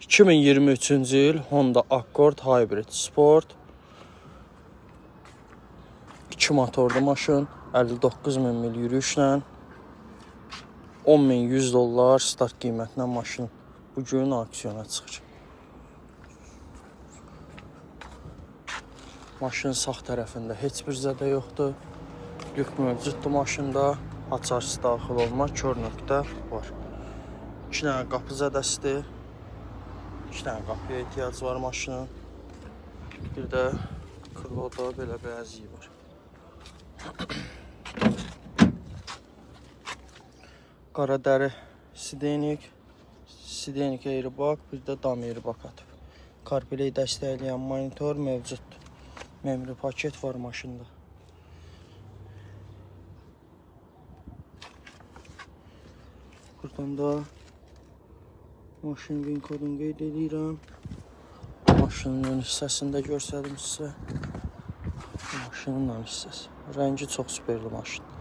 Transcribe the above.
2023-cü il Honda Accord Hybrid Sport 2 motorlu maşın, 59.000 mil yürüyüşlə, $10.100 start qiymətinə maşın bugün aksiyona çıxır. Maşının sağ tərəfində heç bir zədə yoxdur. Lük mövcuddur maşında. Açarsı daxil olma, kör nöqtə var. 2 dənə qapı zədəsidir. 2 dənə qapıya ehtiyac var maşının. Bir də kroda belə bir əziyi var. Qara dəri sidenik, sidenik airbag, bir də dam airbag atıb. CarPlay dəstəkləyən monitor mövcuddur. Memri paket var maşında. Buradan da maşının VIN kodunu qeyd edirəm. Maşının ön hissəsini də göstərim sizə. Maşının ön hissəsi. Rəngi çox superli maşın.